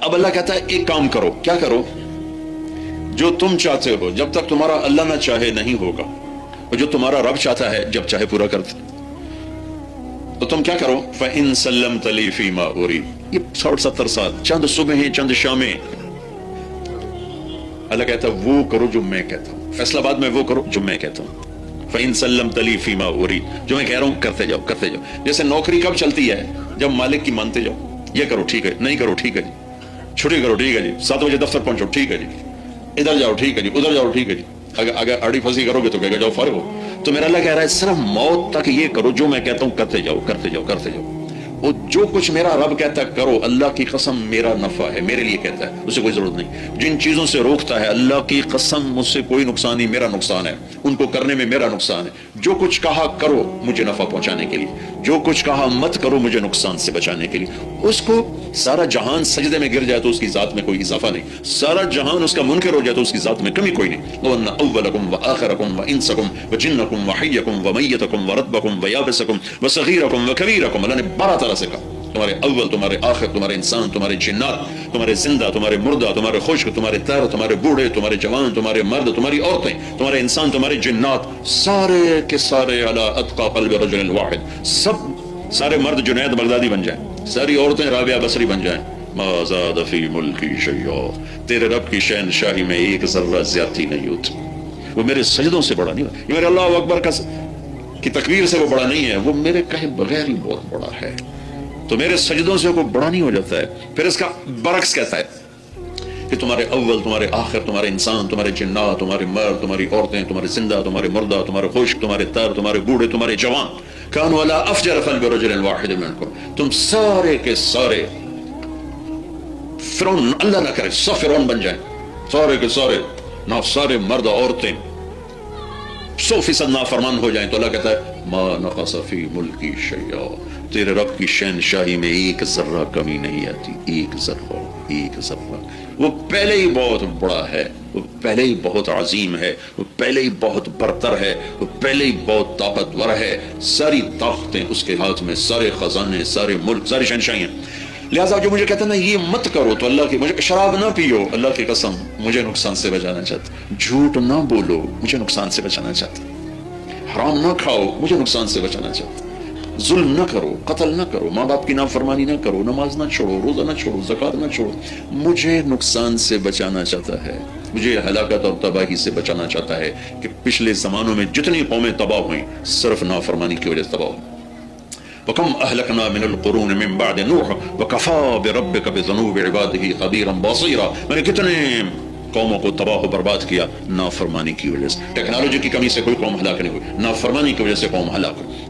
अब अल्लाह कहता है एक काम करो, क्या करो? जो तुम चाहते हो जब तक तुम्हारा अल्लाह ना चाहे नहीं होगा, और जो तुम्हारा रब चाहता है जब चाहे पूरा कर दे। तो तुम क्या करो? फ़इन सल्लमत ली फ़ीमा उरीद। ये 60-70 साल, चंद सुबह चंद शामें, अल्लाह कहता है वो करो जो मैं कहता हूं, फैसलाबाद में वो करो जो मैं कहता हूं। फ़इन सल्लमत ली फ़ीमा उरीद, जो मैं कह रहा हूं करते जाओ करते जाओ। जैसे नौकरी कब चलती है? जब मालिक की मानते जाओ, ये करो ठीक है, नहीं करो ठीक है जी, छुट्टी करो ठीक है जी, 7 बजे दफ्तर पहुंचो ठीक है जी, इधर जाओ ठीक है जी, उधर जाओ ठीक है जी। अगर अड़ी फंसी करोगे तो कहेगा जाओ फारिग हो। तो मेरा अल्लाह कह रहा है सिर्फ मौत तक ये करो जो मैं कहता हूं, करते जाओ करते जाओ करते जाओ। और जो कुछ मेरा रब कहता है करो, अल्लाह की कसम मेरा नफा है, मेरे लिए कहता है, उसे कोई जरूरत नहीं। जिन चीजों से रोकता है, अल्लाह की कसम मुझसे कोई नुकसान नहीं, मेरा नुकसान है, उनको करने में मेरा नुकसान है। जो कुछ कहा करो मुझे नफा पहुंचाने के लिए, जो कुछ कहा मत करो मुझे नुकसान से बचाने के लिए। उसको सारा जहान सजदे में गिर जाए तो उसकी जात में कोई इजाफा नहीं, सारा जहान उसका मुनकर हो जाए तो उसकी जात में कमी कोई नहीं। वन्ना अव्वलकुम व आखिरकुम व इंसकुम व जिन्नकुम व हय्यकुम व मय्यतकुम व रतबकुम व याबिसकुम व सगीरकुम व कबीरकुम। अल्लाह ने 12 तरह से कहा, तुम्हारे अव्वल, तुम्हारे आखिर, तुम्हारे इंसान, तुम्हारे जिन्नात, तुम्हारे जिंदा, तुम्हारे मुर्दा, तुम्हारे खुश्क, तुम्हारे तर, तुम्हारे बूढ़े, तुम्हारे जवान, तुम्हारे मर्द, तुम्हारी औरतें, तुम्हारे इंसान, तुम्हारे जिन्नात, सारे के सारे अला अत्का क़ल्बि रजुलिन वाहिद। सब सारे मर्द जुनैद बगदादी बन जाएं, सारी औरतें राबिया बसरी बन जाएं। मा ज़ाद फ़ी मुल्की शै'a, तेरे रब की शहनशाही में एक जर्रा ज्यादती नहीं होती। वो मेरे सजदों से बड़ा नहीं है, ये मेरे अल्लाह अकबर की तकबीर से वो बड़ा नहीं है, वो मेरे कहे बगैर ही बहुत बड़ा है। तो मेरे सजदों से वो बड़ा नहीं हो जाता है। फिर इसका बरक्स कहता है कि तुम्हारे अव्वल, तुम्हारे आखिर, तुम्हारे इंसान, तुम्हारे जिन्नात, तुम्हारे मर्द, तुम्हारी औरतें, तुम्हारे जिंदा, तुम्हारे मुर्दा, तुम्हारे खुश्क, तुम्हारे तर, तुम्हारे बूढ़े, तुम्हारे जवान, कानू अला अफजर क़ल्बि रजुलिन वाहिद मिनकुम, तुम सारे के सारे फिरौन, अल्लाह ना करे सब फिरौन बन जाए, सारे के सारे ना, सारे मर्द औरतें 100% नाफरमान हो जाएं। तो अल्लाह कहता है मा नक़स फ़ी मुल्की शै'a, तेरे रब की शहनशाही में एक जर्रा कमी नहीं आती, एक जर्रा, एक जर्रा। वो पहले ही बहुत बड़ा है, वो पहले ही बहुत अजीम है, वो पहले ही बहुत बरतर है, वो पहले ही बहुत ताकतवर है। सारी ताकतें उसके हाथ में, सारे खजाने, सारे मुल्क, सारी शहनशाहियां। लिहाजा जो मुझे कहते हैं ना ये मत करो, तो अल्लाह की, मुझे शराब ना पियो, अल्लाह की कसम मुझे नुकसान से बचाना चाहता। झूठ ना बोलो, मुझे नुकसान से बचाना चाहता। हराम ना खाओ, मुझे नुकसान से बचाना चाहता। जुल्म न करो, कत्ल न करो, माँ बाप की नाफरमानी न करो, नमाज न छोड़ो, रोजा न छोड़ो, ज़कात न छोड़ो, मुझे नुकसान से बचाना चाहता है, मुझे हलाकत और तबाही से बचाना चाहता है। कि पिछले ज़मानों में जितनी कौमें तबाह हुई सिर्फ नाफरमानी की वजह से तबाह हुई। वकम अहलकना मिनल कुरून मिन बाद नूह वकफा बिरब्बिका बिज़ुनूबि इबादिही खबीरन बसीरा। मैंने कितने कौमों को तबाह और बर्बाद किया नाफरमानी की वजह से। टेक्नोलॉजी की कमी से कोई कौम हलाक नहीं हुई, नाफरमानी की वजह से कौम हलाक हुई।